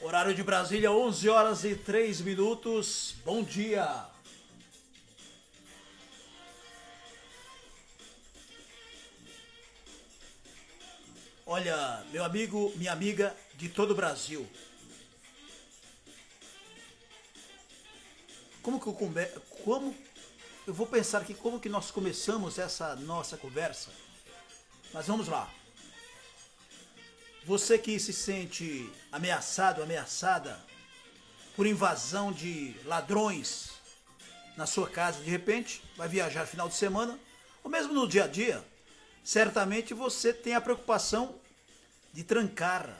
Horário de Brasília, 11 horas e 3 minutos. Bom dia. Olha, meu amigo, minha amiga de todo o Brasil. Como eu vou pensar aqui como que nós começamos essa nossa conversa. Mas vamos lá. Você que se sente ameaçado, ameaçada por invasão de ladrões na sua casa, de repente, vai viajar final de semana, ou mesmo no dia a dia, certamente você tem a preocupação de trancar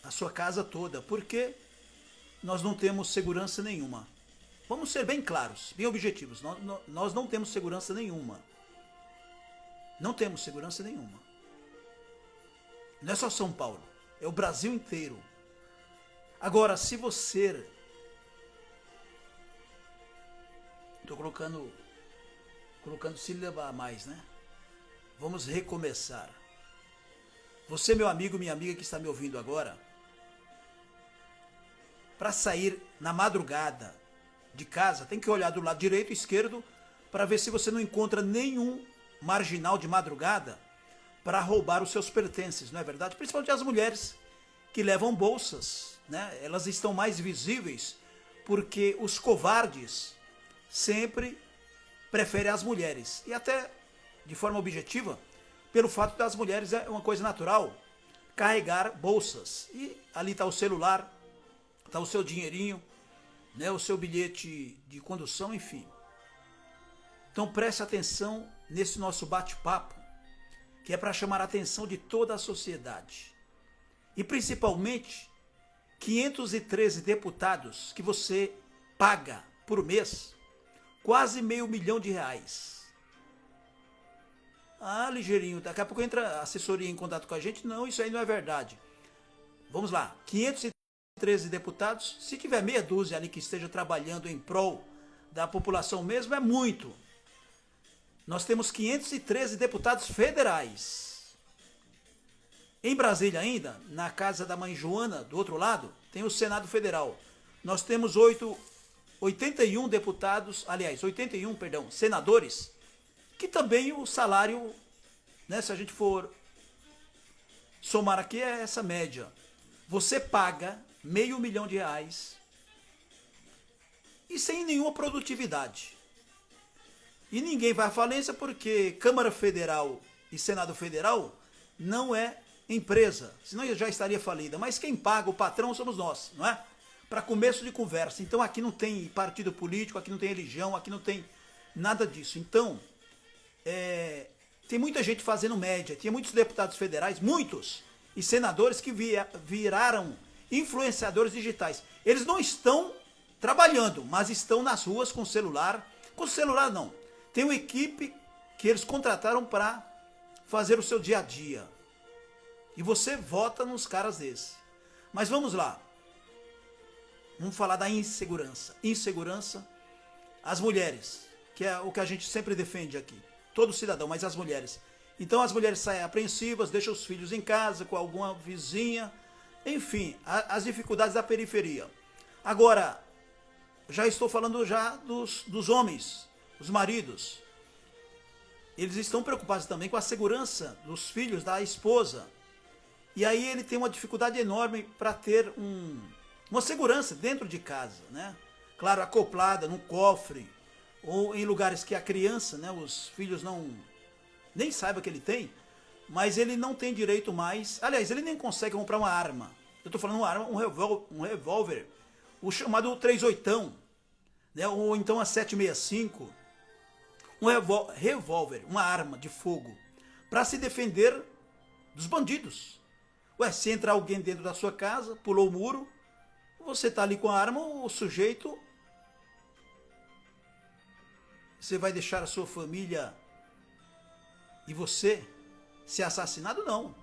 a sua casa toda, porque nós não temos segurança nenhuma. Vamos ser bem claros, bem objetivos, nós não temos segurança nenhuma. Não temos segurança nenhuma. Não é só São Paulo, é o Brasil inteiro. Agora, se você... Estou colocando sílaba a mais, né? Vamos recomeçar. Você, meu amigo, minha amiga que está me ouvindo agora, para sair na madrugada de casa, tem que olhar do lado direito e esquerdo para ver se você não encontra nenhum marginal de madrugada para roubar os seus pertences, não é verdade? Principalmente as mulheres que levam bolsas, né? Elas estão mais visíveis porque os covardes sempre preferem as mulheres. E até de forma objetiva, pelo fato das mulheres é uma coisa natural, carregar bolsas. E ali está o celular, está o seu dinheirinho, né? O seu bilhete de condução, enfim. Então preste atenção nesse nosso bate-papo, que é para chamar a atenção de toda a sociedade. E principalmente 513 deputados que você paga por mês, quase R$500 mil. Ah, ligeirinho, daqui a pouco entra a assessoria em contato com a gente. Não, isso aí não é verdade. Vamos lá, 513 deputados, se tiver meia dúzia ali que esteja trabalhando em prol da população mesmo, é muito. Nós temos 513 deputados federais. Em Brasília ainda, na casa da mãe Joana, do outro lado, tem o Senado Federal. Nós temos 81 deputados, aliás, 81, perdão, senadores, que também o salário, né, se a gente for somar aqui, é essa média. Você paga R$500 mil e sem nenhuma produtividade. E ninguém vai à falência porque Câmara Federal e Senado Federal não é empresa, senão já estaria falida. Mas quem paga, o patrão, somos nós, não é? Para começo de conversa. Então aqui não tem partido político, aqui não tem religião, aqui não tem nada disso. Então, tem muita gente fazendo média, tinha muitos deputados federais, muitos, e senadores que viraram influenciadores digitais. Eles não estão trabalhando, mas estão nas ruas com celular. Com celular não. Tem uma equipe que eles contrataram para fazer o seu dia a dia. E você vota nos caras desses. Mas vamos lá. Vamos falar da insegurança. Insegurança, as mulheres, que é o que a gente sempre defende aqui. Todo cidadão, mas as mulheres. Então as mulheres saem apreensivas, deixam os filhos em casa com alguma vizinha. Enfim, as dificuldades da periferia. Agora, já estou falando já dos homens. Os maridos, eles estão preocupados também com a segurança dos filhos, da esposa. E aí ele tem uma dificuldade enorme para ter uma segurança dentro de casa, né? Claro, acoplada num cofre, ou em lugares que a criança, né, os filhos nem saibam que ele tem, mas ele não tem direito mais, aliás, ele nem consegue comprar uma arma. Eu estou falando uma arma, um revólver, o chamado 38, né, ou então a 765, um revólver, uma arma de fogo, para se defender dos bandidos. Ué, se entra alguém dentro da sua casa, pulou o muro, você está ali com a arma, o sujeito... Você vai deixar a sua família e você ser assassinado? Não.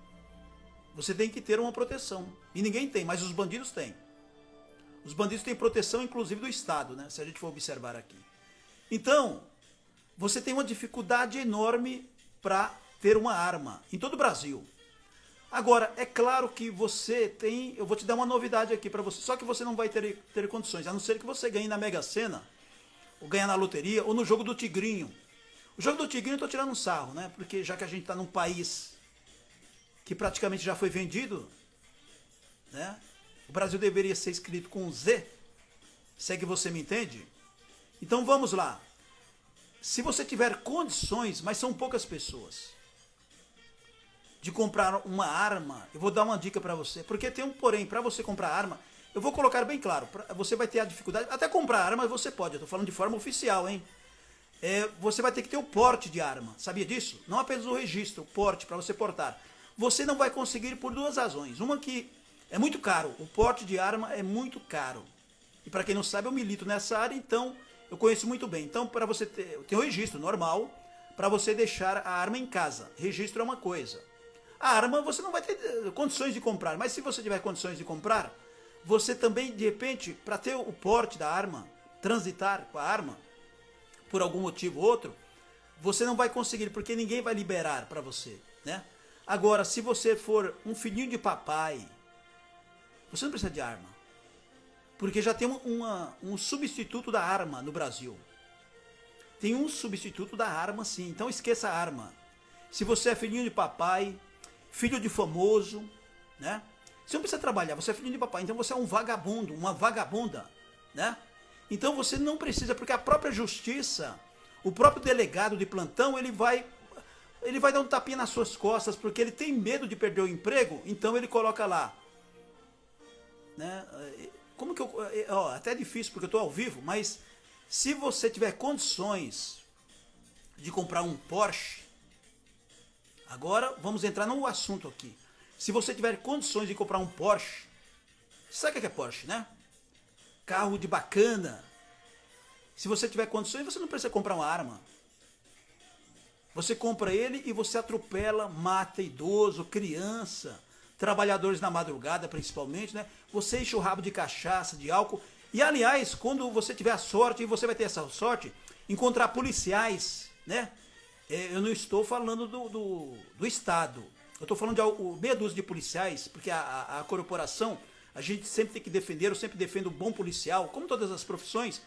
Você tem que ter uma proteção. E ninguém tem, mas os bandidos têm. Os bandidos têm proteção, inclusive, do Estado, né? Se a gente for observar aqui. Então, você tem uma dificuldade enorme para ter uma arma em todo o Brasil. Agora, é claro que você tem... Eu vou te dar uma novidade aqui para você. Só que você não vai ter condições, a não ser que você ganhe na Mega Sena, ou ganhe na loteria, ou no jogo do Tigrinho. O jogo do Tigrinho eu tô tirando um sarro, né? Porque já que a gente tá num país que praticamente já foi vendido, né? O Brasil deveria ser escrito com Z, se é que você me entende. Então vamos lá. Se você tiver condições, mas são poucas pessoas, de comprar uma arma, eu vou dar uma dica para você, porque tem um porém, para você comprar arma, eu vou colocar bem claro, você vai ter a dificuldade, até comprar arma você pode, eu tô falando de forma oficial, hein? Você vai ter que ter o porte de arma, sabia disso? Não apenas o registro, o porte, para você portar. Você não vai conseguir por duas razões, uma que é muito caro, o porte de arma é muito caro, e para quem não sabe eu milito nessa área, então eu conheço muito bem, então para você ter o registro normal, para você deixar a arma em casa, registro é uma coisa. A arma você não vai ter condições de comprar, mas se você tiver condições de comprar, você também, de repente, para ter o porte da arma, transitar com a arma, por algum motivo ou outro, você não vai conseguir, porque ninguém vai liberar para você, né? Agora, se você for um filhinho de papai, você não precisa de arma, porque já tem um substituto da arma no Brasil. Tem um substituto da arma, sim, então esqueça a arma. Se você é filhinho de papai, filho de famoso, né? Você não precisa trabalhar, você é filho de papai, então você é um vagabundo, uma vagabunda, né? Então você não precisa, porque a própria justiça, o próprio delegado de plantão, ele vai dar um tapinha nas suas costas, porque ele tem medo de perder o emprego, então ele coloca lá, né? Como que eu... até é difícil, porque eu estou ao vivo, mas se você tiver condições de comprar um Porsche, agora vamos entrar no assunto aqui. Se você tiver condições de comprar um Porsche, sabe o que é Porsche, né? Carro de bacana. Se você tiver condições, você não precisa comprar uma arma. Você compra ele e você atropela, mata idoso, criança, trabalhadores na madrugada principalmente, né? Você enche o rabo de cachaça, de álcool. E aliás, quando você tiver a sorte, e você vai ter essa sorte, encontrar policiais, né? Eu não estou falando do Estado. Eu estou falando de meia dúzia de policiais, porque a corporação, a gente sempre tem que defender, eu sempre defendo o bom policial, como todas as profissões,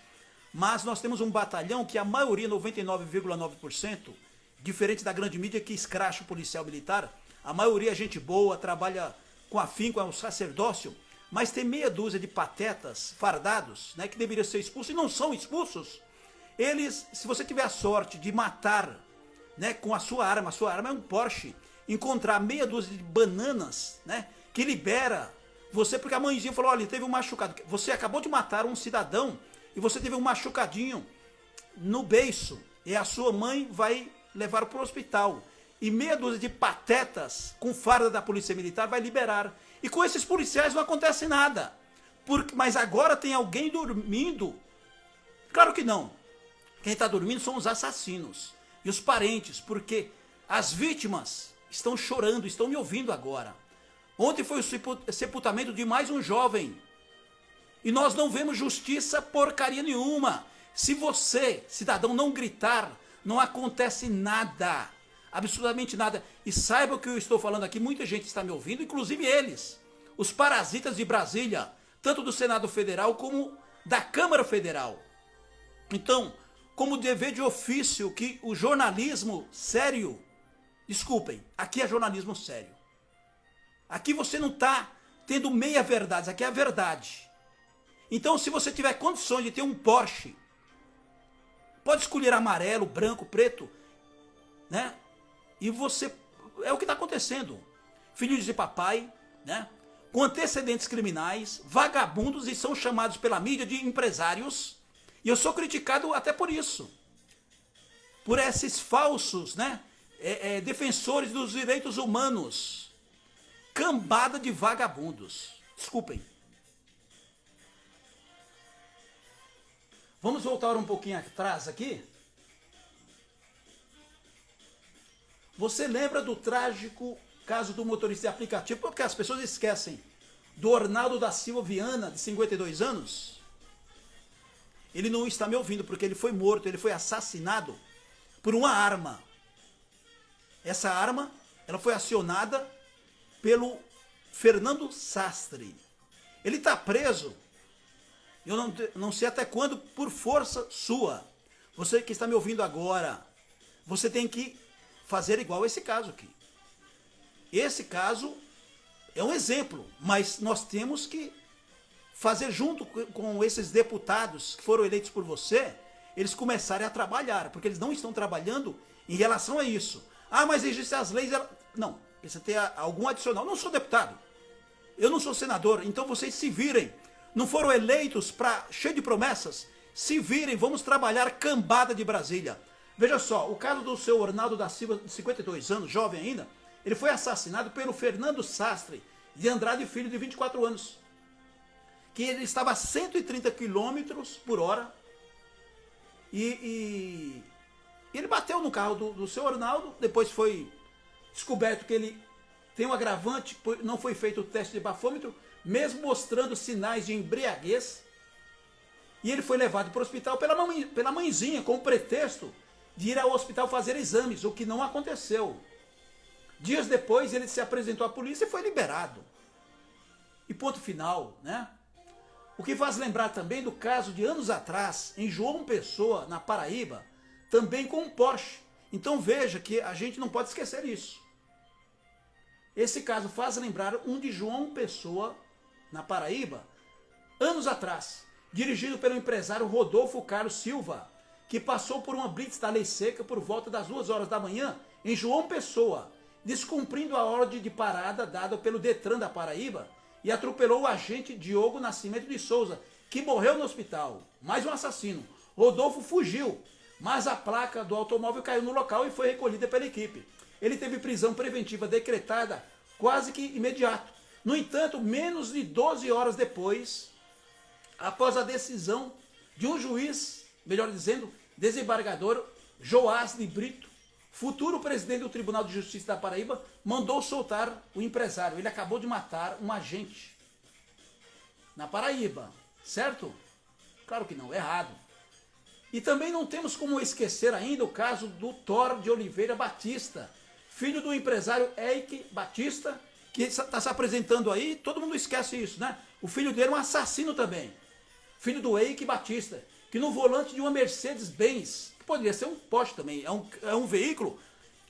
mas nós temos um batalhão que a maioria, 99,9%, diferente da grande mídia que escracha o policial militar, a maioria é gente boa, trabalha com afinco, é um sacerdócio, mas tem meia dúzia de patetas fardados, né, que deveriam ser expulsos e não são expulsos. Eles, se você tiver a sorte de matar, né, com a sua arma é um Porsche, encontrar meia dúzia de bananas, né, que libera você, porque a mãezinha falou, olha, teve um machucado, você acabou de matar um cidadão e você teve um machucadinho no beiço, e a sua mãe vai levar para o hospital, e meia dúzia de patetas com farda da polícia militar vai liberar, e com esses policiais não acontece nada, mas agora tem alguém dormindo? Claro que não, quem está dormindo são os assassinos e os parentes, porque as vítimas estão chorando, estão me ouvindo agora. Ontem foi o sepultamento de mais um jovem. E nós não vemos justiça porcaria nenhuma. Se você, cidadão, não gritar, não acontece nada. Absolutamente nada. E saiba o que eu estou falando aqui, muita gente está me ouvindo, inclusive eles, os parasitas de Brasília, tanto do Senado Federal como da Câmara Federal. Então, como dever de ofício que o jornalismo sério, desculpem, aqui é jornalismo sério. Aqui você não está tendo meia verdade, aqui é a verdade. Então, se você tiver condições de ter um Porsche, pode escolher amarelo, branco, preto, né? E você, é o que está acontecendo. Filhos de papai, né? Com antecedentes criminais, vagabundos, e são chamados pela mídia de empresários. E eu sou criticado até por isso. Por esses falsos, né? Defensores dos direitos humanos. Cambada de vagabundos. Desculpem. Vamos voltar um pouquinho atrás aqui. Você lembra do trágico caso do motorista de aplicativo? Porque as pessoas esquecem. Do Ornaldo da Silva Viana, de 52 anos. Ele não está me ouvindo, porque ele foi morto, ele foi assassinado por uma arma. Essa arma, ela foi acionada pelo Fernando Sastre. Ele está preso, eu não sei até quando, por força sua. Você que está me ouvindo agora, você tem que fazer igual esse caso aqui. Esse caso é um exemplo, mas nós temos que fazer junto com esses deputados que foram eleitos por você, eles começarem a trabalhar, porque eles não estão trabalhando em relação a isso. Ah, mas existem as leis... Não, precisa ter algum adicional. Não sou deputado, eu não sou senador, então vocês se virem. Não foram eleitos para cheio de promessas? Se virem, vamos trabalhar, cambada de Brasília. Veja só, o caso do seu Ornaldo da Silva, de 52 anos, jovem ainda, ele foi assassinado pelo Fernando Sastre de Andrade Filho, de 24 anos. Que ele estava a 130 km por hora e ele bateu no carro do seu Ornaldo. Depois foi descoberto que ele tem um agravante, não foi feito o teste de bafômetro, mesmo mostrando sinais de embriaguez. E ele foi levado para o hospital pela mãezinha, com o pretexto de ir ao hospital fazer exames, o que não aconteceu. Dias depois ele se apresentou à polícia e foi liberado. E ponto final, né? O que faz lembrar também do caso de anos atrás, em João Pessoa, na Paraíba, também com um Porsche. Então veja que a gente não pode esquecer isso. Esse caso faz lembrar um de João Pessoa, na Paraíba, anos atrás, dirigido pelo empresário Rodolfo Carlos Silva, que passou por uma blitz da lei seca por volta das 2 horas da manhã, em João Pessoa, descumprindo a ordem de parada dada pelo Detran da Paraíba, e atropelou o agente Diogo Nascimento de Souza, que morreu no hospital. Mais um assassino. Rodolfo fugiu, mas a placa do automóvel caiu no local e foi recolhida pela equipe. Ele teve prisão preventiva decretada quase que imediato. No entanto, menos de 12 horas depois, após a decisão de um juiz, melhor dizendo, desembargador Joás de Brito, futuro presidente do Tribunal de Justiça da Paraíba, mandou soltar o empresário. Ele acabou de matar um agente na Paraíba, certo? Claro que não, errado. E também não temos como esquecer ainda o caso do Thor de Oliveira Batista, filho do empresário Eike Batista, que está se apresentando aí, todo mundo esquece isso, né? O filho dele é um assassino também, filho do Eike Batista, que no volante de uma Mercedes-Benz, que poderia ser um Porsche também, é um veículo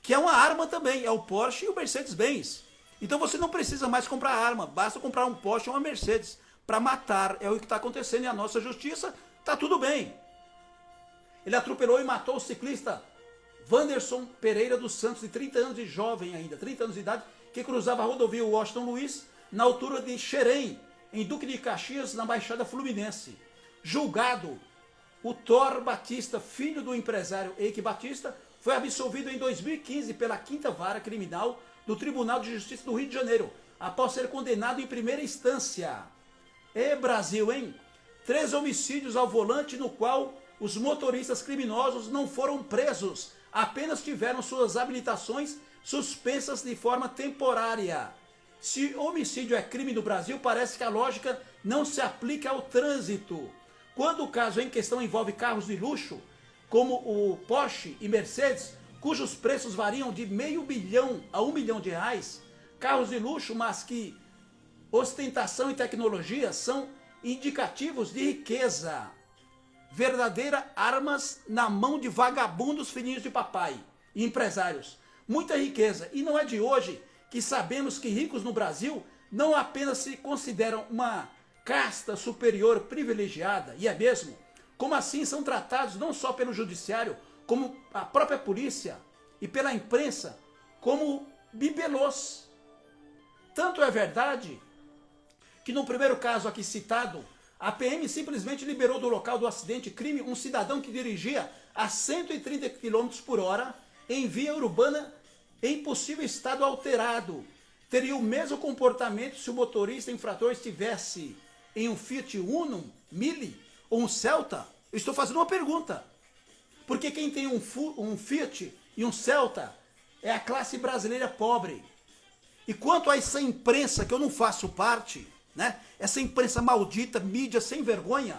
que é uma arma também, é o Porsche e o Mercedes-Benz. Então você não precisa mais comprar arma, basta comprar um Porsche ou uma Mercedes para matar. É o que está acontecendo e a nossa justiça está tudo bem. Ele atropelou e matou o ciclista Wanderson Pereira dos Santos, de 30 anos, de jovem ainda, 30 anos de idade, que cruzava a rodovia Washington Luiz, na altura de Xerém, em Duque de Caxias, na Baixada Fluminense. Julgado, o Thor Batista, filho do empresário Eike Batista, foi absolvido em 2015 pela 5ª Vara Criminal do Tribunal de Justiça do Rio de Janeiro, após ser condenado em primeira instância. Brasil, hein? 3 homicídios ao volante, no qual os motoristas criminosos não foram presos, apenas tiveram suas habilitações suspensas de forma temporária. Se homicídio é crime no Brasil, parece que a lógica não se aplica ao trânsito. Quando o caso em questão envolve carros de luxo, como o Porsche e Mercedes, cujos preços variam de meio bilhão a R$1 milhão, carros de luxo, mas que ostentação e tecnologia são indicativos de riqueza. Verdadeiras armas na mão de vagabundos filhinhos de papai e empresários. Muita riqueza. E não é de hoje que sabemos que ricos no Brasil não apenas se consideram uma casta superior privilegiada, e é mesmo, como assim são tratados não só pelo judiciário, como a própria polícia e pela imprensa, como bibelôs. Tanto é verdade que no primeiro caso aqui citado, a PM simplesmente liberou do local do acidente crime um cidadão que dirigia a 130 km por hora em via urbana em possível estado alterado. Teria o mesmo comportamento se o motorista infrator estivesse em um Fiat Uno, Mille ou um Celta? Eu estou fazendo uma pergunta. Porque quem tem um Fiat e um Celta é a classe brasileira pobre. E quanto a essa imprensa que eu não faço parte, né? Essa imprensa maldita, mídia sem vergonha.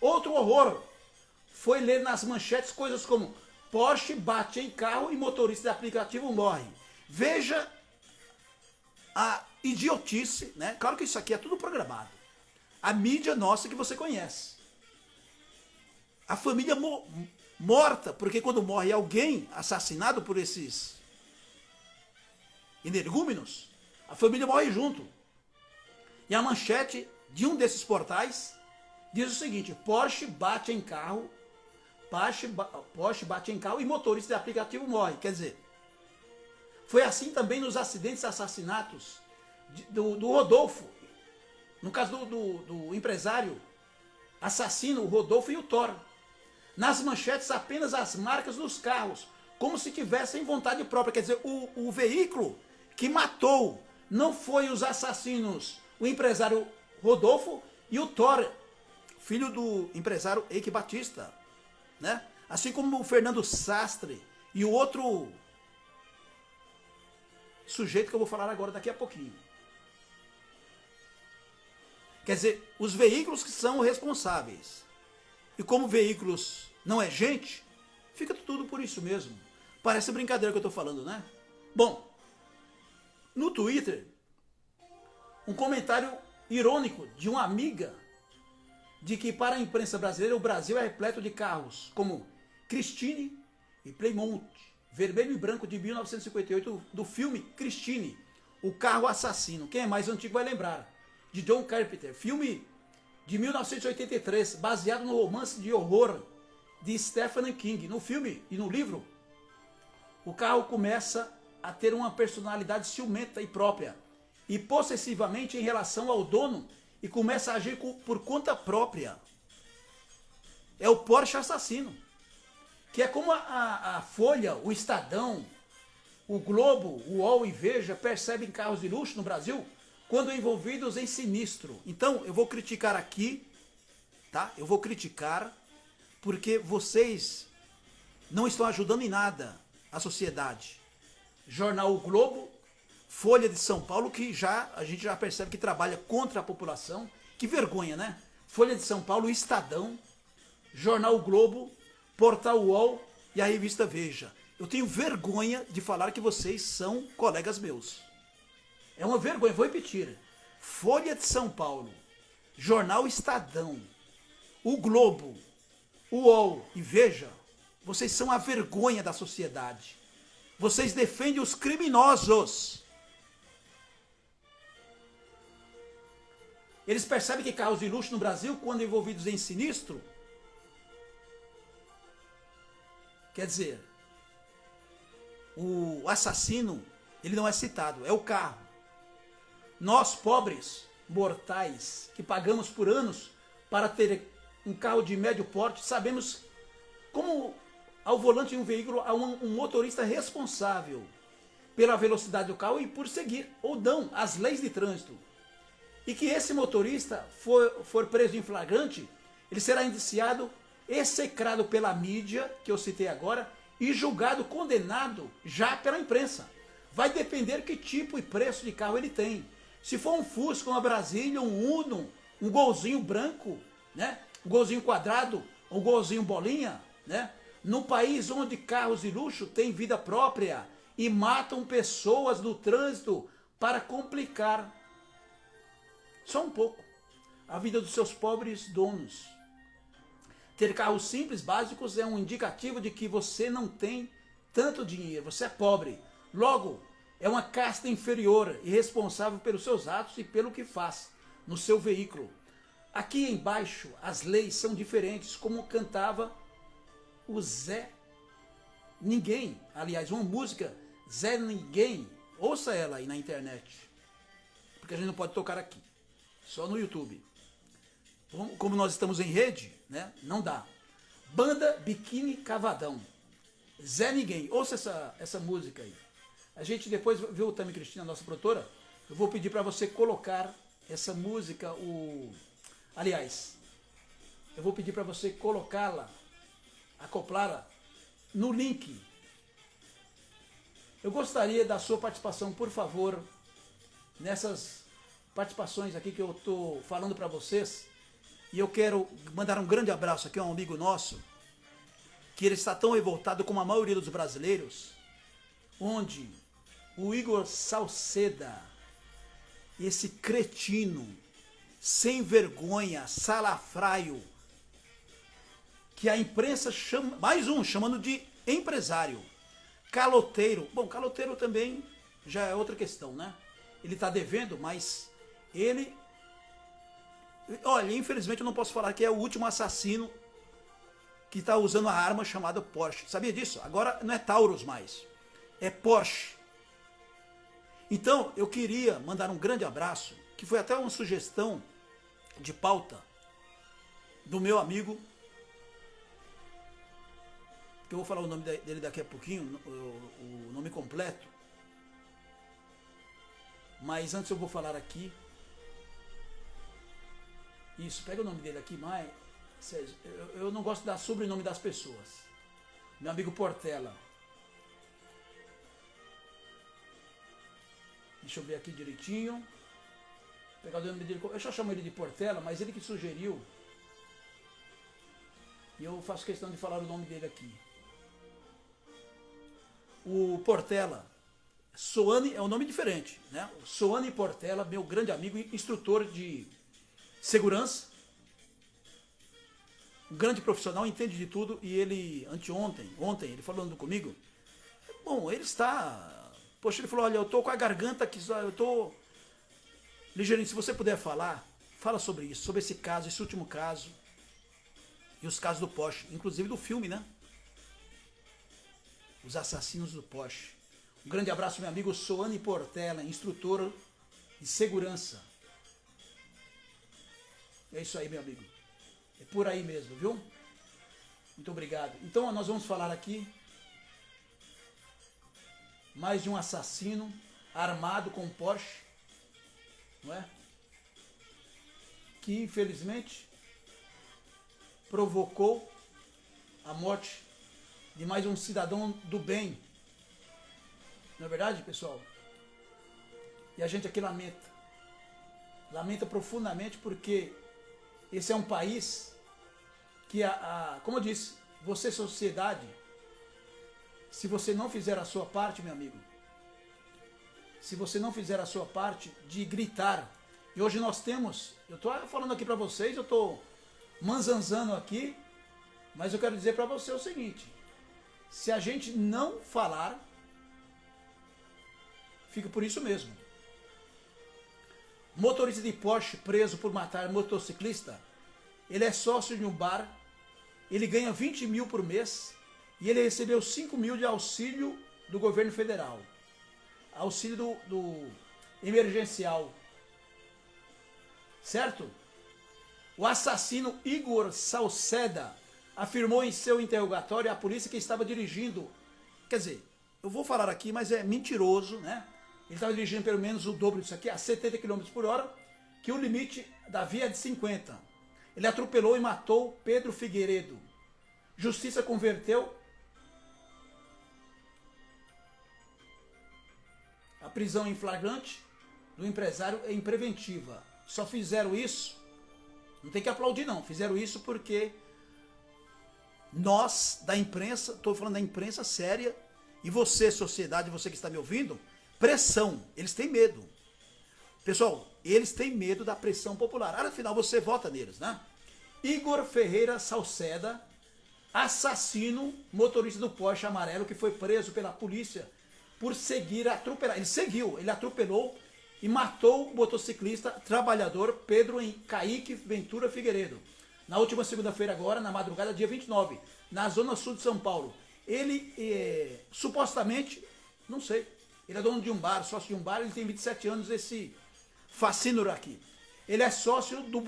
Outro horror foi ler nas manchetes coisas como Porsche bate em carro e motorista de aplicativo morre. Veja a idiotice, né? Claro que isso aqui é tudo programado. A mídia nossa que você conhece. A família morta, porque quando morre alguém assassinado por esses energúmenos, a família morre junto. E a manchete de um desses portais diz o seguinte: Porsche bate em carro, Porsche bate em carro e motorista de aplicativo morre. Quer dizer, foi assim também nos acidentes e assassinatos do Rodolfo, no caso do empresário assassino, o Rodolfo e o Thor. Nas manchetes apenas as marcas dos carros, como se tivessem vontade própria. Quer dizer, o veículo que matou não foi os assassinos, o empresário Rodolfo e o Thor, filho do empresário Eike Batista, né? Assim como o Fernando Sastre e o outro sujeito que eu vou falar agora daqui a pouquinho. Quer dizer, os veículos que são responsáveis. E como veículos não é gente, fica tudo por isso mesmo. Parece brincadeira que eu estou falando, né? Bom, no Twitter, um comentário irônico de uma amiga de que para a imprensa brasileira o Brasil é repleto de carros como Christine e Plymouth, vermelho e branco de 1958, do filme Christine, o carro assassino. Quem é mais antigo vai lembrar. De John Carpenter, filme de 1983, baseado no romance de horror de Stephen King. No filme e no livro, o carro começa a ter uma personalidade ciumenta e própria, e possessivamente em relação ao dono, e começa a agir por conta própria. É o Porsche assassino, que é como a Folha, o Estadão, o Globo, o UOL e Veja percebem carros de luxo no Brasil quando envolvidos em sinistro. Então, eu vou criticar aqui, tá? Eu vou criticar porque vocês não estão ajudando em nada a sociedade. Jornal O Globo, Folha de São Paulo, que a gente já percebe que trabalha contra a população. Que vergonha, né? Folha de São Paulo, Estadão, Jornal O Globo, Portal UOL e a revista Veja. Eu tenho vergonha de falar que vocês são colegas meus. É uma vergonha, vou repetir. Folha de São Paulo, Jornal Estadão, O Globo, o UOL e Veja, vocês são a vergonha da sociedade. Vocês defendem os criminosos. Eles percebem que carros de luxo no Brasil, quando envolvidos em sinistro, quer dizer, o assassino, ele não é citado, é o carro. Nós, pobres, mortais, que pagamos por anos para ter um carro de médio porte, sabemos como ao volante de um veículo há um motorista responsável pela velocidade do carro e por seguir ou não as leis de trânsito. E que esse motorista for preso em flagrante, ele será indiciado, execrado pela mídia, que eu citei agora, e julgado, condenado já pela imprensa. Vai depender que tipo e preço de carro ele tem. Se for um Fusca, uma Brasília, um Uno, um golzinho branco, né? Um golzinho quadrado, um golzinho bolinha, né? No país onde carros de luxo têm vida própria e matam pessoas no trânsito para complicar só um pouco a vida dos seus pobres donos. Ter carros simples, básicos, é um indicativo de que você não tem tanto dinheiro, você é pobre. Logo, é uma casta inferior e responsável pelos seus atos e pelo que faz no seu veículo. Aqui embaixo, as leis são diferentes, como cantava o Zé Ninguém. Aliás, uma música, Zé Ninguém. Ouça ela aí na internet, porque a gente não pode tocar aqui, só no YouTube. Como nós estamos em rede, né? Não dá. Banda Biquíni Cavadão, Zé Ninguém. Ouça essa música aí. A gente depois, viu, Tami Cristina, nossa produtora, eu vou pedir para você colocar essa música, aliás, eu vou pedir para você colocá-la, acoplá-la no link. Eu gostaria da sua participação, por favor, nessas participações aqui que eu estou falando para vocês. E eu quero mandar um grande abraço aqui a um amigo nosso, que ele está tão revoltado como a maioria dos brasileiros, onde o Igor Salceda, esse cretino, sem vergonha, salafraio, que a imprensa chama, mais um, chamando de empresário, caloteiro. Bom, caloteiro também já é outra questão, né? Ele está devendo, mas ele... Olha, infelizmente eu não posso falar que é o último assassino que está usando a arma chamada Porsche. Sabia disso? Agora não é Taurus mais, é Porsche. Então, eu queria mandar um grande abraço, que foi até uma sugestão de pauta do meu amigo, que eu vou falar o nome dele daqui a pouquinho, o nome completo. Mas antes eu vou falar aqui. Isso, pega o nome dele aqui, mas eu não gosto de dar sobrenome das pessoas. Meu amigo Portela. Deixa eu ver aqui direitinho. Pegar o nome dele. Eu já chamo ele de Portela, mas ele que sugeriu. E eu faço questão de falar o nome dele aqui. O Portela. Soane é um nome diferente, né? Soane Portela, meu grande amigo, instrutor de segurança. Um grande profissional, entende de tudo. E ele, ontem, ele falando comigo. Bom, ele está... Poxa, ele falou, olha, eu tô com a garganta aqui, eu tô... Ligeirinho, se você puder falar, fala sobre isso, sobre esse caso, esse último caso. E os casos do Porsche, inclusive do filme, né? Os assassinos do Porsche. Um grande abraço, meu amigo Soane Portela, instrutora de segurança. É isso aí, meu amigo. É por aí mesmo, viu? Muito obrigado. Então, nós vamos falar aqui mais de um assassino armado com Porsche, não é? Que, infelizmente, provocou a morte de mais um cidadão do bem. Não é verdade, pessoal? E a gente aqui lamenta. Lamenta profundamente porque esse é um país que, como eu disse, você, sociedade, se você não fizer a sua parte, meu amigo, se você não fizer a sua parte de gritar, e hoje nós temos, eu estou falando aqui para vocês, eu estou manzanzando aqui, mas eu quero dizer para você o seguinte, se a gente não falar, fica por isso mesmo. Motorista de Porsche preso por matar motociclista, ele é sócio de um bar, ele ganha 20 mil por mês e ele recebeu 5 mil de auxílio do governo federal. Auxílio do emergencial. Certo? O assassino Igor Salceda afirmou em seu interrogatório à polícia que estava dirigindo, quer dizer, eu vou falar aqui, mas é mentiroso, né? Ele estava dirigindo pelo menos o dobro disso aqui, a 70 km por hora, que o limite da via é de 50. Ele atropelou e matou Pedro Figueiredo. Justiça converteu a prisão em flagrante do empresário em preventiva. Só fizeram isso, não tem que aplaudir não, fizeram isso porque nós, da imprensa, estou falando da imprensa séria, e você, sociedade, você que está me ouvindo, pressão, eles têm medo. Pessoal, eles têm medo da pressão popular. Afinal, você vota neles, né? Igor Ferreira Salceda, assassino, motorista do Porsche amarelo, que foi preso pela polícia por seguir atropelar. Ele atropelou e matou o motociclista trabalhador Pedro Kaique Ventura Figueiredo. Na última segunda-feira agora, na madrugada, dia 29, na zona sul de São Paulo. Ele, supostamente, não sei, ele é dono de um bar, sócio de um bar, ele tem 27 anos, esse facínoro aqui. Ele é sócio do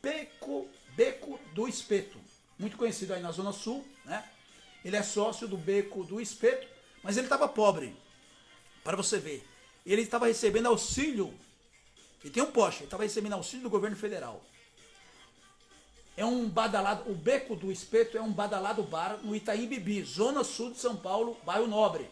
Beco do Espeto, muito conhecido aí na Zona Sul, né? Ele é sócio do Beco do Espeto, mas ele estava pobre, para você ver. Ele estava recebendo auxílio, ele tem um Porsche, ele estava recebendo auxílio do governo federal. É um badalado, o Beco do Espeto é um badalado bar no Itaim Bibi, Zona Sul de São Paulo, bairro Nobre.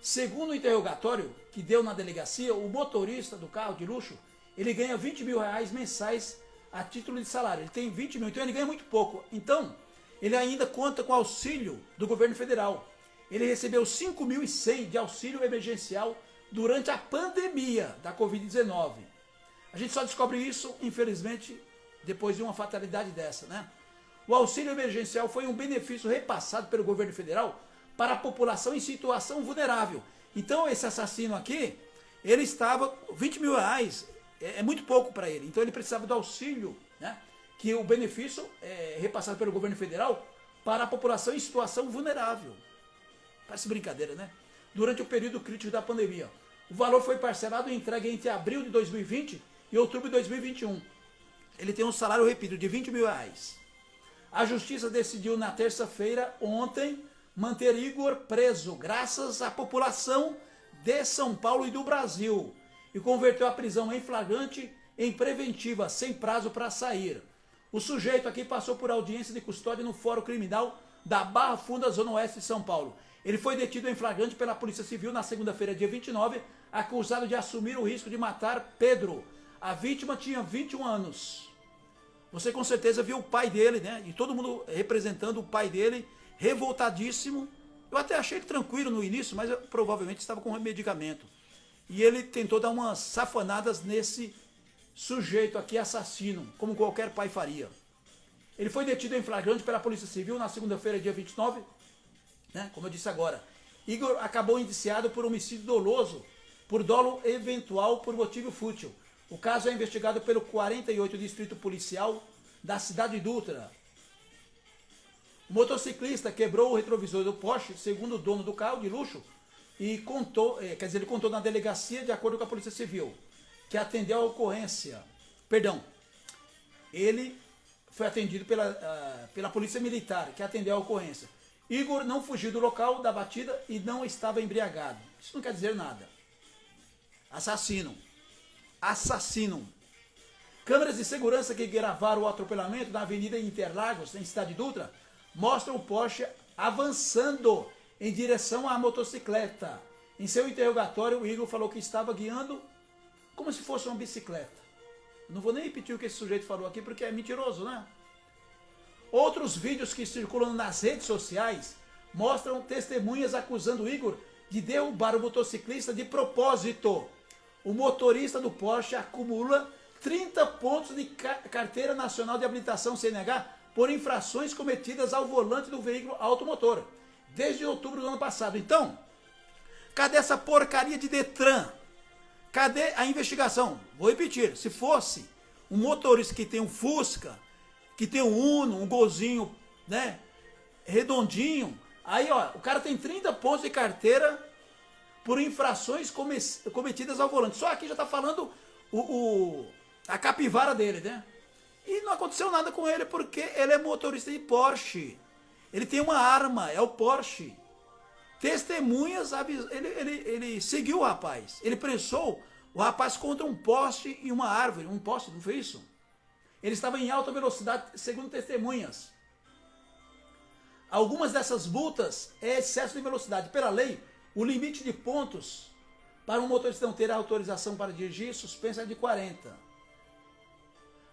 Segundo o interrogatório que deu na delegacia, o motorista do carro de luxo, ele ganha 20 mil reais mensais a título de salário. Ele tem 20 mil, então ele ganha muito pouco. Então, ele ainda conta com auxílio do governo federal. Ele recebeu 5.100 de auxílio emergencial durante a pandemia da Covid-19. A gente só descobre isso, infelizmente, depois de uma fatalidade dessa, né? O auxílio emergencial foi um benefício repassado pelo governo federal para a população em situação vulnerável. Então, esse assassino aqui, ele estava, 20 mil reais é muito pouco para ele. Então, ele precisava do auxílio, né? Que o benefício é repassado pelo governo federal para a população em situação vulnerável. Parece brincadeira, né? Durante o período crítico da pandemia. O valor foi parcelado e entregue entre abril de 2020 e outubro de 2021. Ele tem um salário, repito, de 20 mil reais. A justiça decidiu na terça-feira, ontem, manter Igor preso, graças à população de São Paulo e do Brasil, e converteu a prisão em flagrante em preventiva, sem prazo para sair. O sujeito aqui passou por audiência de custódia no Fórum Criminal da Barra Funda, Zona Oeste de São Paulo. Ele foi detido em flagrante pela Polícia Civil na segunda-feira, dia 29, acusado de assumir o risco de matar Pedro. A vítima tinha 21 anos. Você com certeza viu o pai dele, né? E todo mundo representando o pai dele, revoltadíssimo. Eu até achei ele tranquilo no início, mas eu, provavelmente estava com medicamento. E ele tentou dar umas safanadas nesse sujeito aqui, assassino, como qualquer pai faria. Ele foi detido em flagrante pela Polícia Civil na segunda-feira, dia 29, né? Como eu disse agora. Igor acabou indiciado por homicídio doloso, por dolo eventual por motivo fútil. O caso é investigado pelo 48º Distrito Policial da cidade de Dutra. O motociclista quebrou o retrovisor do Porsche, segundo o dono do carro de luxo, e contou, ele contou na delegacia, de acordo com a Polícia Civil, que atendeu a ocorrência. Perdão, ele foi atendido pela Polícia Militar, que atendeu a ocorrência. Igor não fugiu do local da batida e não estava embriagado. Isso não quer dizer nada. Assassino. Câmeras de segurança que gravaram o atropelamento na Avenida Interlagos, em Cidade Dutra, mostram o Porsche avançando em direção à motocicleta. Em seu interrogatório, o Igor falou que estava guiando como se fosse uma bicicleta. Não vou nem repetir o que esse sujeito falou aqui, porque é mentiroso, né? Outros vídeos que circulam nas redes sociais mostram testemunhas acusando o Igor de derrubar o motociclista de propósito. O motorista do Porsche acumula 30 pontos de Carteira Nacional de Habilitação CNH por infrações cometidas ao volante do veículo automotor, desde outubro do ano passado. Então, cadê essa porcaria de Detran? Cadê a investigação? Vou repetir, se fosse um motorista que tem um Fusca, que tem um Uno, um Golzinho, né, redondinho, aí ó, o cara tem 30 pontos de carteira por infrações cometidas ao volante. Só aqui já está falando a capivara dele, né? E não aconteceu nada com ele porque ele é motorista de Porsche. Ele tem uma arma, é o Porsche. Testemunhas, ele seguiu o rapaz. Ele prensou o rapaz contra um poste e uma árvore. Um poste, não foi isso? Ele estava em alta velocidade, segundo testemunhas. Algumas dessas multas é excesso de velocidade. Pela lei, o limite de pontos para um motorista não ter autorização para dirigir suspensa é de 40.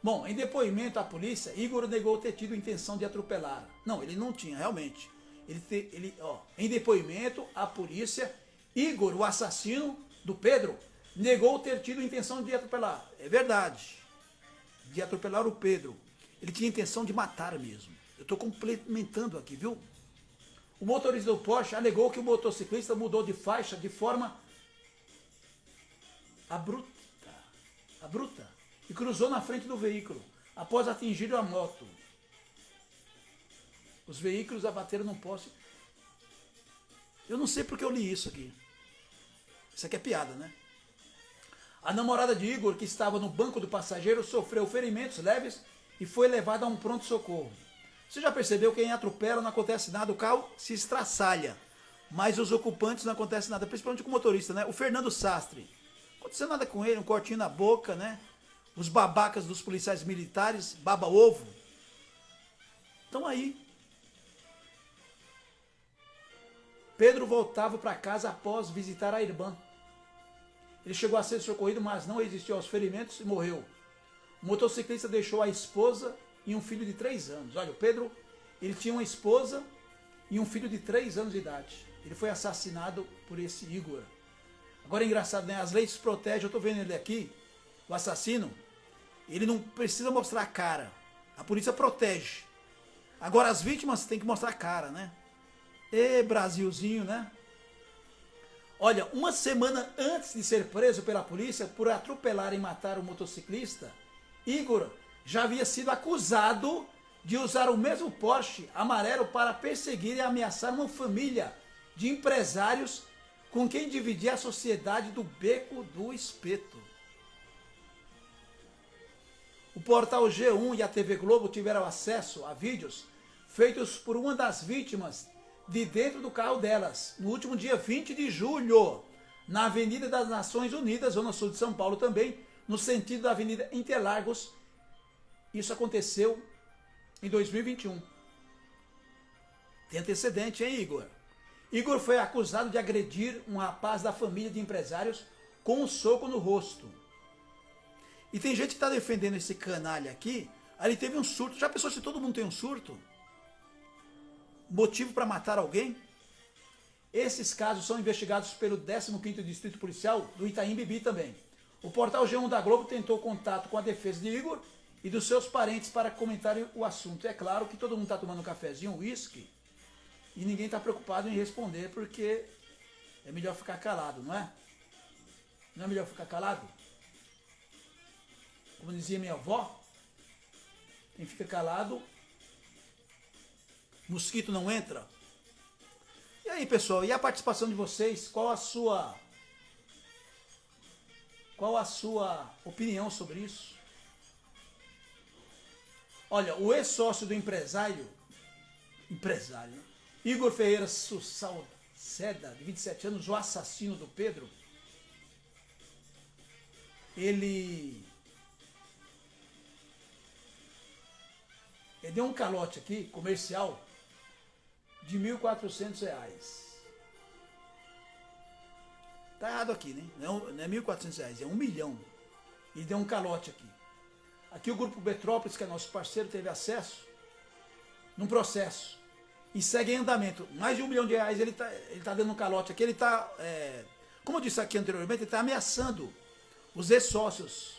Bom, em depoimento à polícia, Igor negou ter tido intenção de atropelar. Não, ele não tinha, realmente. Em depoimento à polícia, Igor, o assassino do Pedro, negou ter tido intenção de atropelar. É verdade. De atropelar o Pedro. Ele tinha intenção de matar mesmo. Eu estou complementando aqui, viu? O motorista do Porsche alegou que o motociclista mudou de faixa de forma abrupta e cruzou na frente do veículo após atingir a moto. Os veículos abateram num poste. Eu não sei porque eu li isso aqui. Isso aqui é piada, né? A namorada de Igor, que estava no banco do passageiro, sofreu ferimentos leves e foi levada a um pronto-socorro. Você já percebeu que quem atropela não acontece nada, o carro se estraçalha, mas os ocupantes não acontece nada, principalmente com o motorista, né? O Fernando Sastre, não aconteceu nada com ele, um cortinho na boca, né? Os babacas dos policiais militares, baba-ovo. Então aí, Pedro voltava para casa após visitar a irmã. Ele chegou a ser socorrido, mas não resistiu aos ferimentos e morreu. O motociclista deixou a esposa e um filho de 3 anos. Olha, o Pedro, ele tinha uma esposa e um filho de 3 anos de idade. Ele foi assassinado por esse Igor. Agora é engraçado, né? As leis protegem, eu tô vendo ele aqui, o assassino, ele não precisa mostrar a cara. A polícia protege. Agora as vítimas têm que mostrar a cara, né? E Brasilzinho, né? Olha, uma semana antes de ser preso pela polícia por atropelar e matar o motociclista, Igor já havia sido acusado de usar o mesmo Porsche amarelo para perseguir e ameaçar uma família de empresários com quem dividia a sociedade do Beco do Espeto. O portal G1 e a TV Globo tiveram acesso a vídeos feitos por uma das vítimas de dentro do carro delas, no último dia 20 de julho, na Avenida das Nações Unidas, zona sul de São Paulo também, no sentido da Avenida Interlagos. Isso aconteceu em 2021. Tem antecedente, hein, Igor? Igor foi acusado de agredir um rapaz da família de empresários com um soco no rosto. E tem gente que está defendendo esse canalha aqui. Aí ele teve um surto. Já pensou se todo mundo tem um surto? Motivo para matar alguém? Esses casos são investigados pelo 15º Distrito Policial do Itaim Bibi também. O portal G1 da Globo tentou contato com a defesa de Igor e dos seus parentes para comentarem o assunto. É claro que todo mundo está tomando um cafezinho, um uísque, e ninguém está preocupado em responder porque é melhor ficar calado, não é? Não é melhor ficar calado? Como dizia minha avó, quem fica calado, mosquito não entra. E aí, pessoal, e a participação de vocês? Qual a sua opinião sobre isso? Olha, o ex-sócio do empresário, Igor Ferreira Salceda, de 27 anos, o assassino do Pedro, ele deu um calote aqui, comercial, de R$ 1.400. Tá errado aqui, né? Não é R$ 1.400, é 1 milhão. Ele deu um calote aqui. Aqui o Grupo Petrópolis, que é nosso parceiro, teve acesso num processo e segue em andamento. Mais de R$ 1 milhão ele tá dando um calote aqui. Ele tá, como eu disse aqui anteriormente, ele está ameaçando os ex-sócios.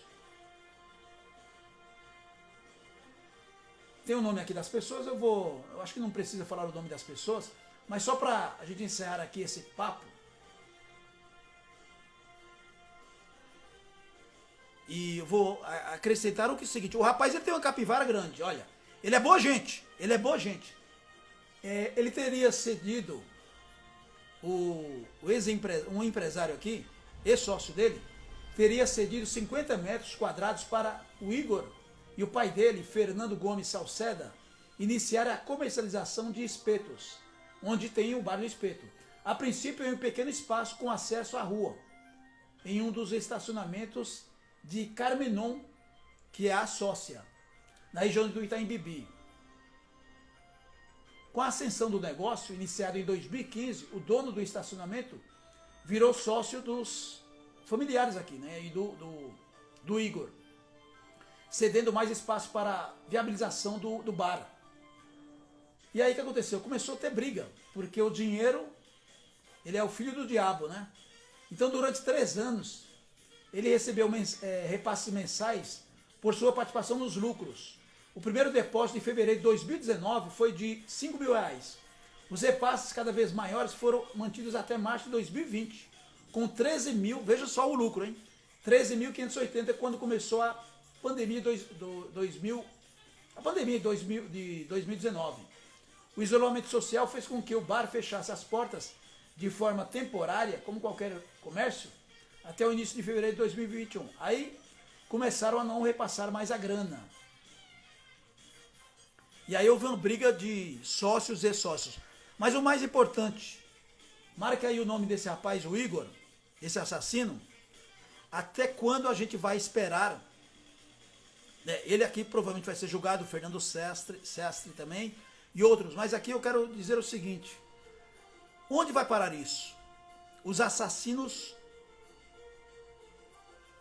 Tem o nome aqui das pessoas, eu acho que não precisa falar o nome das pessoas, mas só para a gente encerrar aqui esse papo. E eu vou acrescentar o seguinte, o rapaz ele tem uma capivara grande, olha, ele é boa gente. Ele teria cedido um empresário aqui, ex-sócio dele, teria cedido 50 metros quadrados para o Igor e o pai dele, Fernando Gomes Salceda, iniciaram a comercialização de espetos, onde tem o bar do espeto. A princípio, em um pequeno espaço com acesso à rua, em um dos estacionamentos de Carmenon, que é a sócia, na região do Itaim Bibi. Com a ascensão do negócio, iniciado em 2015, o dono do estacionamento virou sócio dos familiares aqui, né, e do Igor, cedendo mais espaço para a viabilização do bar. E aí o que aconteceu? Começou a ter briga, porque o dinheiro, ele é o filho do diabo, né? Então durante 3 anos, ele recebeu repasses mensais por sua participação nos lucros. O primeiro depósito em fevereiro de 2019 foi de R$ 5 mil. Os repasses cada vez maiores foram mantidos até março de 2020, com 13 mil, veja só o lucro, hein? 13.580 quando começou a pandemia de 2019. O isolamento social fez com que o bar fechasse as portas de forma temporária, como qualquer comércio, até o início de fevereiro de 2021. Aí começaram a não repassar mais a grana. E aí houve uma briga de sócios e sócios. Mas o mais importante, marca aí o nome desse rapaz, o Igor, esse assassino. Até quando a gente vai esperar? Ele aqui provavelmente vai ser julgado, o Fernando Sestre também, e outros. Mas aqui eu quero dizer o seguinte, onde vai parar isso? Os assassinos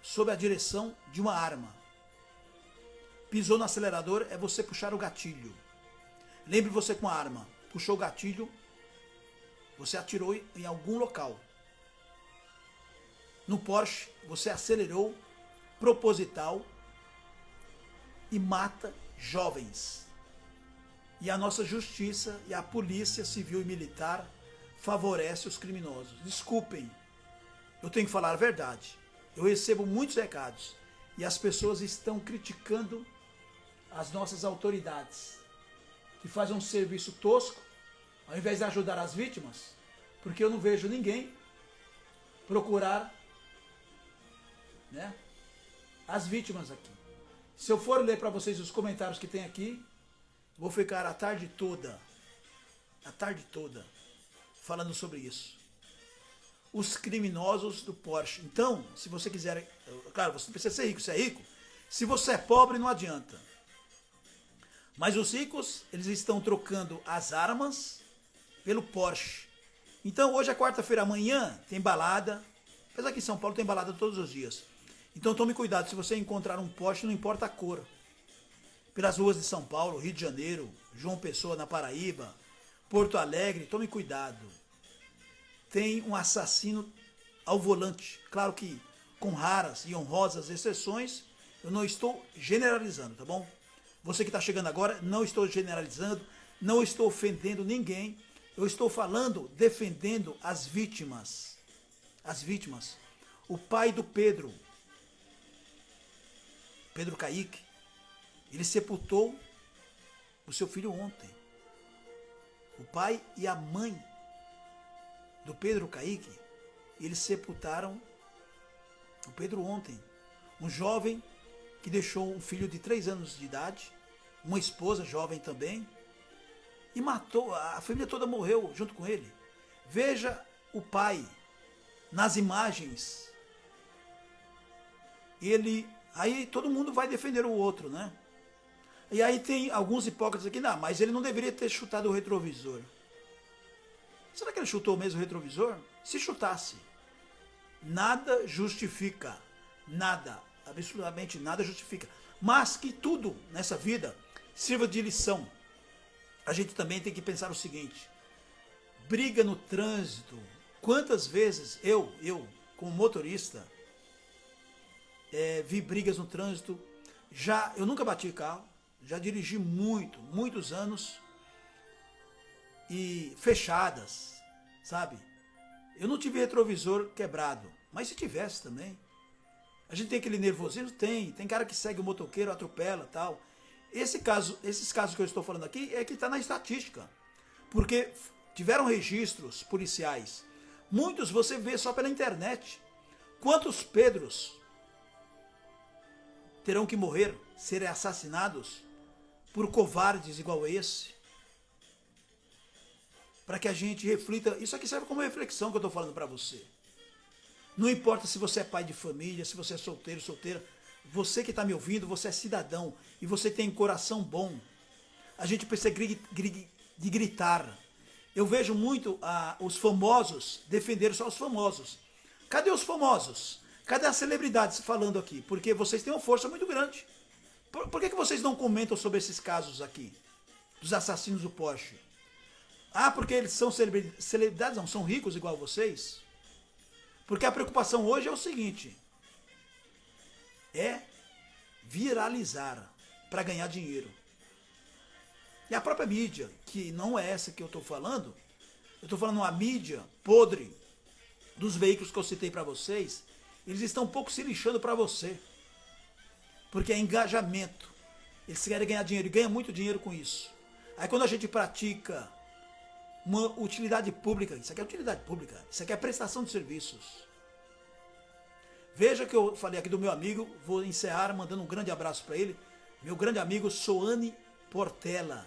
sob a direção de uma arma. Pisou no acelerador, é você puxar o gatilho. Lembre você com a arma, puxou o gatilho, você atirou em algum local. No Porsche, você acelerou, proposital, e mata jovens. E a nossa justiça e a polícia civil e militar favorece os criminosos. Desculpem, eu tenho que falar a verdade. Eu recebo muitos recados e as pessoas estão criticando as nossas autoridades, que fazem um serviço tosco, ao invés de ajudar as vítimas, porque eu não vejo ninguém procurar, né, as vítimas aqui. Se eu for ler para vocês os comentários que tem aqui, vou ficar a tarde toda, falando sobre isso. Os criminosos do Porsche. Então, se você quiser, claro, você não precisa ser rico, você é rico. Se você é pobre, não adianta. Mas os ricos, eles estão trocando as armas pelo Porsche. Então, hoje é quarta-feira, amanhã tem balada. Apesar que em São Paulo tem balada todos os dias. Então tome cuidado, se você encontrar um Porsche, não importa a cor. Pelas ruas de São Paulo, Rio de Janeiro, João Pessoa na Paraíba, Porto Alegre, tome cuidado. Tem um assassino ao volante. Claro que com raras e honrosas exceções, eu não estou generalizando, tá bom? Você que está chegando agora, não estou generalizando, não estou ofendendo ninguém. Eu estou falando, defendendo as vítimas. As vítimas. O pai do Pedro Kaique, ele sepultou o seu filho ontem. O pai e a mãe do Pedro Kaique, eles sepultaram o Pedro ontem. Um jovem que deixou um filho de 3 anos de idade, uma esposa jovem também, e matou, a família toda morreu junto com ele. Veja o pai nas imagens. Aí todo mundo vai defender o outro, né? E aí tem alguns hipócritas aqui, não, mas ele não deveria ter chutado o retrovisor. Será que ele chutou mesmo o retrovisor? Se chutasse, nada justifica, nada, absolutamente nada justifica. Mas que tudo nessa vida sirva de lição. A gente também tem que pensar o seguinte: briga no trânsito. Quantas vezes eu como motorista, vi brigas no trânsito. Eu nunca bati carro, já dirigi muitos anos, e fechadas, sabe? Eu não tive retrovisor quebrado, mas se tivesse também. A gente tem aquele nervosismo? Tem cara que segue o motoqueiro, atropela, tal. Esses casos que eu estou falando aqui é que está na estatística, porque tiveram registros policiais. Muitos você vê só pela internet. Quantos Pedros terão que morrer, serem assassinados por covardes igual esse? Para que a gente reflita. Isso aqui serve como reflexão que eu estou falando para você. Não importa se você é pai de família, se você é solteiro, solteira. Você que está me ouvindo, você é cidadão e você tem coração bom. A gente precisa de gritar. Eu vejo muito os famosos defender só os famosos. Cadê os famosos? Cadê as celebridades falando aqui? Porque vocês têm uma força muito grande. Por que vocês não comentam sobre esses casos aqui? Dos assassinos do Porsche? Ah, porque eles são celebridades? Não, são ricos igual vocês? Porque a preocupação hoje é o seguinte: é viralizar para ganhar dinheiro. E a própria mídia, que não é essa que eu estou falando uma mídia podre dos veículos que eu citei para vocês, eles estão um pouco se lixando para você. Porque é engajamento. Eles querem ganhar dinheiro e ganham muito dinheiro com isso. Aí quando a gente pratica uma utilidade pública, isso aqui é utilidade pública, isso aqui é prestação de serviços. Veja que eu falei aqui do meu amigo, vou encerrar mandando um grande abraço para ele, meu grande amigo Soane Portela,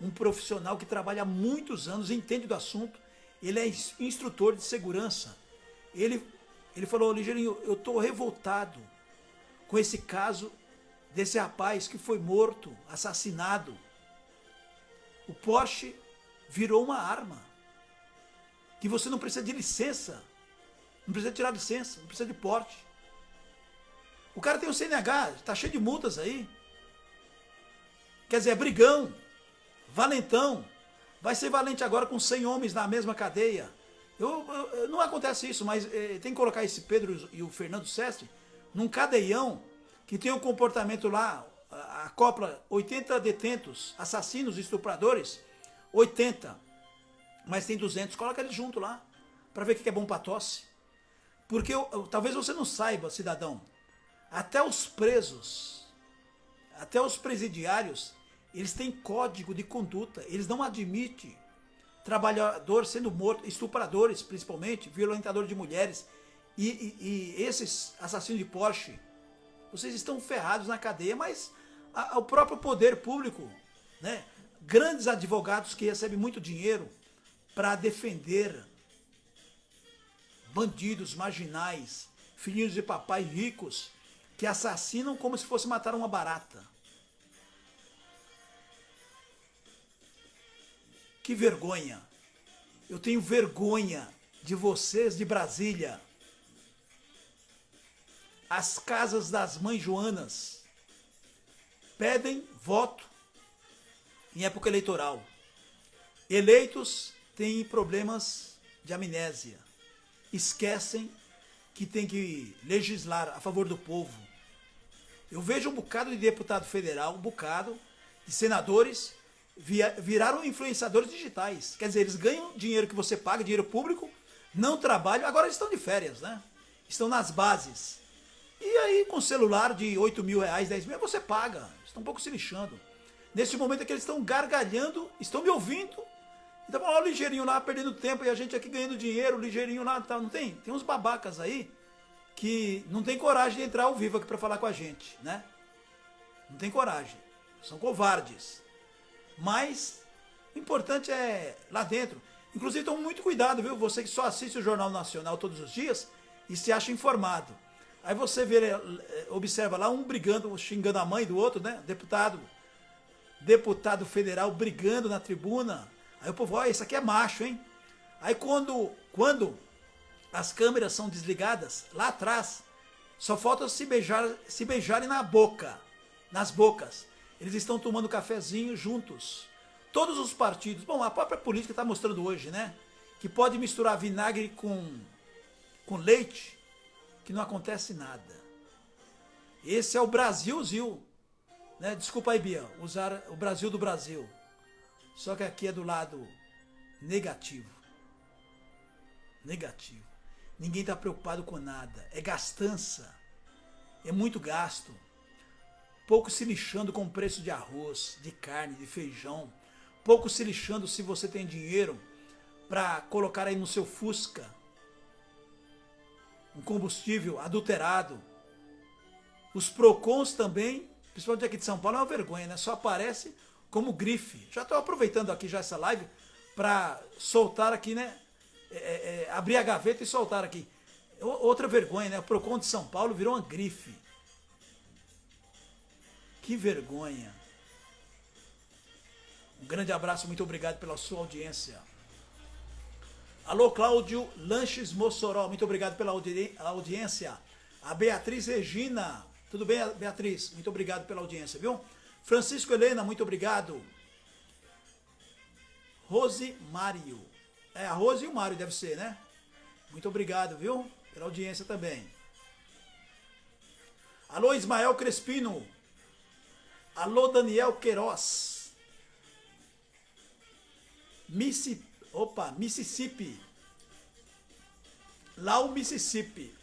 um profissional que trabalha há muitos anos, entende do assunto, ele é instrutor de segurança. Ele falou: Ligeirinho, eu estou revoltado com esse caso desse rapaz que foi morto, assassinado. O Porsche virou uma arma, que você não precisa de licença, não precisa tirar licença, não precisa de porte. O cara tem o CNH, está cheio de multas aí. Quer dizer, é brigão, valentão. Vai ser valente agora com 100 homens na mesma cadeia. Não acontece isso, mas tem que colocar esse Pedro e o Fernando Sestre num cadeião que tem um comportamento lá, acopla 80 detentos, assassinos, estupradores, 80, mas tem 200, coloca eles junto lá, para ver o que é bom para tosse. Porque talvez você não saiba, cidadão, até os presos, até os presidiários, eles têm código de conduta, eles não admitem trabalhador sendo morto, estupradores principalmente, violentadores de mulheres, e esses assassinos de Porsche, vocês estão ferrados na cadeia, mas o próprio poder público, né, grandes advogados que recebem muito dinheiro para defender bandidos marginais, filhinhos de papai ricos, que assassinam como se fosse matar uma barata. Que vergonha. Eu tenho vergonha de vocês de Brasília. As casas das mães Joanas pedem voto em época eleitoral. Eleitos têm problemas de amnésia. Esquecem que tem que legislar a favor do povo. Eu vejo um bocado de deputado federal, um bocado de senadores viraram influenciadores digitais. Quer dizer, eles ganham dinheiro que você paga, dinheiro público, não trabalham, agora eles estão de férias, né? Estão nas bases. E aí, com celular de 8 mil reais, 10 mil, você paga. Estão um pouco se lixando. Nesse momento é que eles estão gargalhando, estão me ouvindo. Então, ó, o ligeirinho lá perdendo tempo e a gente aqui ganhando dinheiro, o ligeirinho lá, tá, não tem? Tem uns babacas aí que não tem coragem de entrar ao vivo aqui para falar com a gente, né? Não tem coragem. São covardes. Mas o importante é lá dentro. Inclusive, tome muito cuidado, viu? Você que só assiste o Jornal Nacional todos os dias e se acha informado. Aí você vê, observa lá um brigando, xingando a mãe do outro, né? Deputado federal brigando na tribuna. Aí o povo, ó, esse aqui é macho, hein? Aí quando as câmeras são desligadas, lá atrás, só falta se beijarem na boca, nas bocas. Eles estão tomando cafezinho juntos. Todos os partidos. Bom, a própria política está mostrando hoje, né? Que pode misturar vinagre com leite, que não acontece nada. Esse é o Brasilzil. Né? Desculpa aí, Bia, usar o Brasil do Brasil. Só que aqui é do lado negativo. Negativo. Ninguém está preocupado com nada. É gastança. É muito gasto. Pouco se lixando com o preço de arroz, de carne, de feijão. Pouco se lixando se você tem dinheiro para colocar aí no seu Fusca um combustível adulterado. Os Procons também, principalmente aqui de São Paulo, é uma vergonha, né? Só aparece como grife. Já estou aproveitando aqui já essa live para soltar aqui, né? Abrir a gaveta e soltar aqui. Outra vergonha, né? O Procon de São Paulo virou uma grife. Que vergonha. Um grande abraço, muito obrigado pela sua audiência. Alô, Cláudio Lanches Mossoró, muito obrigado pela audiência. A Beatriz Regina, tudo bem, Beatriz? Muito obrigado pela audiência, viu? Francisco Helena, muito obrigado. Rose Mário. É, a Rose e o Mário deve ser, né? Muito obrigado, viu? Pela audiência também. Alô, Ismael Crespino. Alô, Daniel Queiroz. Mississippi. Lá o Mississippi.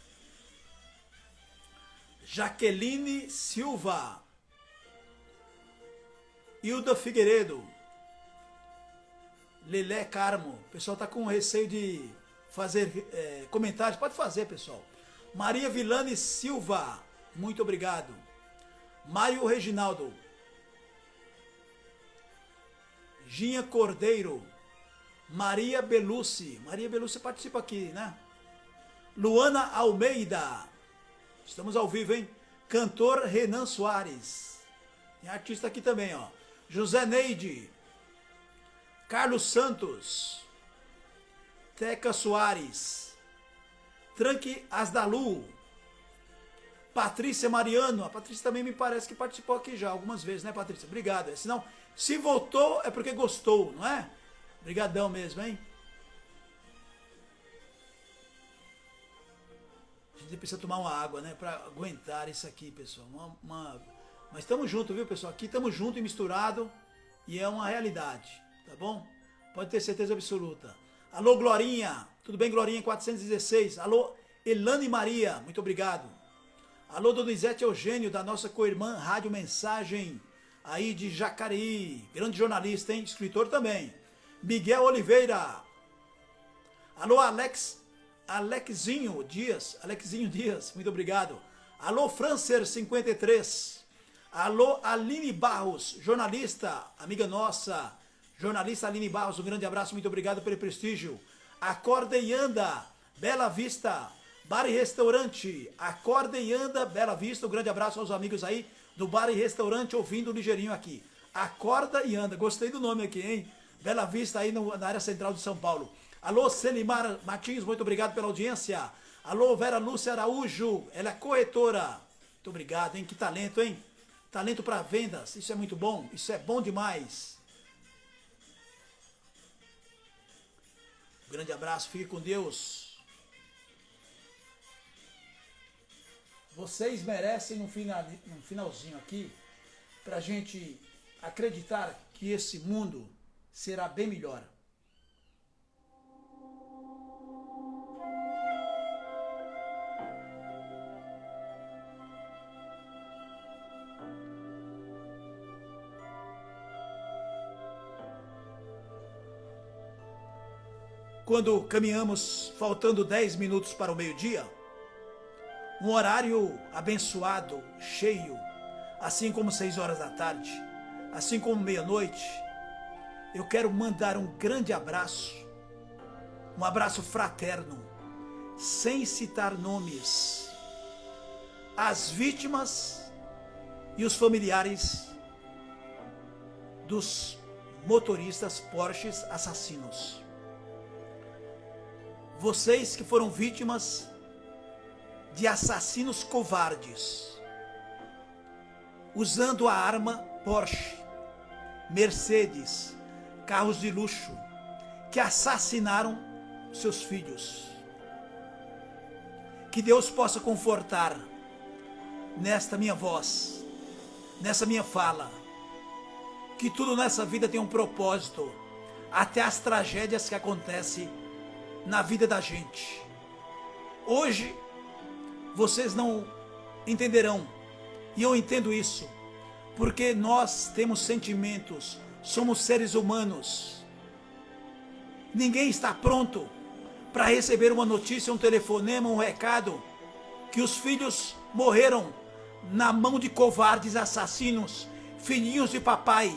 Jaqueline Silva. Hilda Figueiredo. Lelé Carmo. O pessoal tá com receio de fazer comentários. Pode fazer, pessoal. Maria Vilane Silva. Muito obrigado. Mário Reginaldo. Ginha Cordeiro. Maria Belucci. Maria Belucci participa aqui, né? Luana Almeida. Estamos ao vivo, hein? Cantor Renan Soares. Tem artista aqui também, ó. José Neide. Carlos Santos. Teca Soares. Tranque Asdalu. Patrícia Mariano. A Patrícia também me parece que participou aqui já algumas vezes, né, Patrícia? Obrigado. Senão, se voltou é porque gostou, não é? Obrigadão mesmo, hein? Você precisa tomar uma água, né? Para aguentar isso aqui, pessoal. Mas estamos juntos, viu, pessoal? Aqui estamos juntos e misturado. E é uma realidade, tá bom? Pode ter certeza absoluta. Alô, Glorinha. Tudo bem, Glorinha? 416. Alô, Elane Maria. Muito obrigado. Alô, Donizete Eugênio, da nossa co-irmã Rádio Mensagem, aí de Jacareí. Grande jornalista, hein? Escritor também. Miguel Oliveira. Alô, Alexinho Dias. Muito obrigado. Alô, Francer 53. Alô, Aline Barros, jornalista, amiga nossa. Jornalista Aline Barros, um grande abraço, muito obrigado pelo prestígio. Acorda e anda, Bela Vista, Bar e Restaurante. Acorda e anda, Bela Vista, um grande abraço aos amigos aí do Bar e Restaurante, ouvindo o ligeirinho aqui. Acorda e anda, gostei do nome aqui, hein? Bela Vista aí na área central de São Paulo. Alô, Celimar Martins, muito obrigado pela audiência. Alô, Vera Lúcia Araújo, ela é corretora. Muito obrigado, hein? Que talento, hein? Talento para vendas, isso é muito bom, isso é bom demais. Um grande abraço, fique com Deus. Vocês merecem um finalzinho aqui, para a gente acreditar que esse mundo será bem melhor. Quando caminhamos faltando 10 minutos para o meio-dia, um horário abençoado, cheio, assim como 6 horas da tarde, assim como meia-noite, eu quero mandar um grande abraço, um abraço fraterno, sem citar nomes, às vítimas e os familiares dos motoristas Porsches assassinos. Vocês que foram vítimas de assassinos covardes, usando a arma Porsche, Mercedes, carros de luxo, que assassinaram seus filhos. Que Deus possa confortar nesta minha voz, nessa minha fala, que tudo nessa vida tem um propósito, até as tragédias que acontecem na vida da gente. Hoje vocês não entenderão, e eu entendo isso, porque nós temos sentimentos, somos seres humanos. Ninguém está pronto para receber uma notícia, um telefonema, um recado que os filhos morreram na mão de covardes assassinos, filhinhos de papai,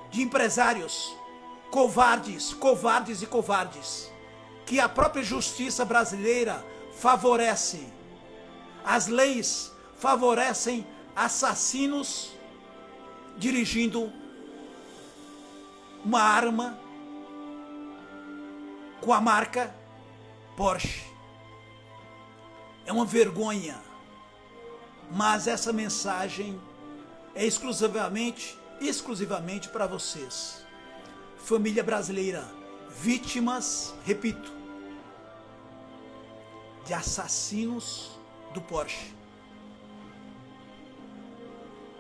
de empresários, covardes, covardes e covardes, que a própria justiça brasileira favorece. As leis favorecem assassinos dirigindo uma arma com a marca Porsche. É uma vergonha, mas essa mensagem é exclusivamente para vocês, família brasileira, vítimas, repito, de assassinos do Porsche.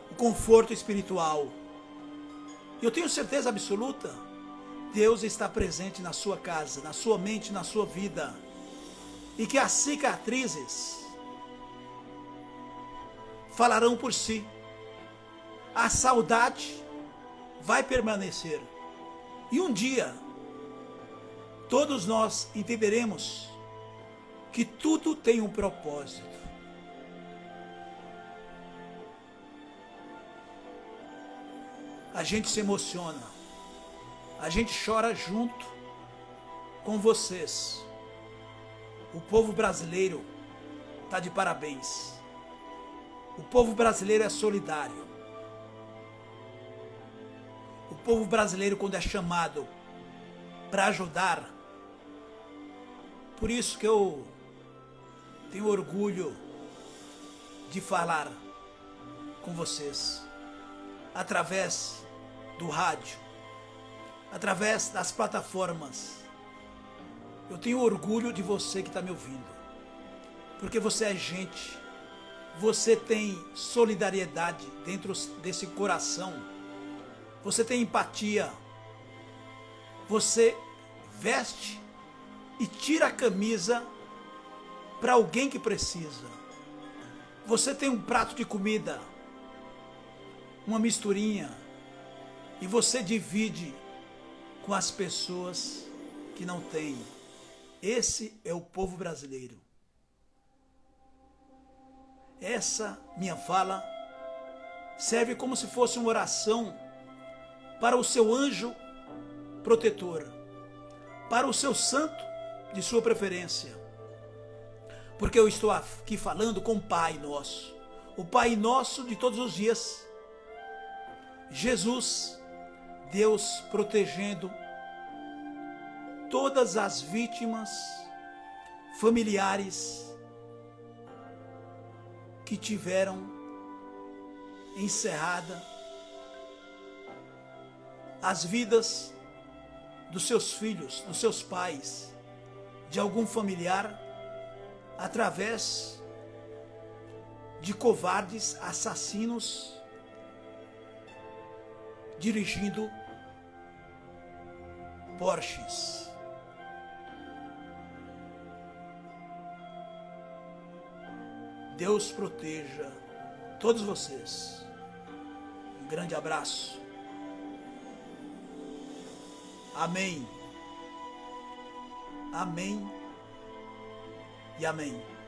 O conforto espiritual. Eu tenho certeza absoluta, Deus está presente na sua casa, na sua mente, na sua vida. E que as cicatrizes falarão por si. A saudade vai permanecer. E um dia, todos nós entenderemos que tudo tem um propósito. A gente se emociona, a gente chora junto com vocês. O povo brasileiro está de parabéns. O povo brasileiro é solidário. O povo brasileiro, quando é chamado para ajudar, por isso que eu tenho orgulho de falar com vocês, através do rádio, através das plataformas. Eu tenho orgulho de você que está me ouvindo, porque você é gente, você tem solidariedade dentro desse coração, você tem empatia, você veste e tira a camisa para alguém que precisa. Você tem um prato de comida, uma misturinha, e você divide com as pessoas que não têm. Esse é o povo brasileiro. Essa minha fala serve como se fosse uma oração para o seu anjo protetor, para o seu santo de sua preferência. Porque eu estou aqui falando com o Pai Nosso, o Pai Nosso de todos os dias. Jesus, Deus protegendo todas as vítimas, familiares que tiveram encerrada as vidas dos seus filhos, dos seus pais, de algum familiar, através de covardes assassinos dirigindo Porsches. Deus proteja todos vocês. Um grande abraço. Amém. Amém e amém.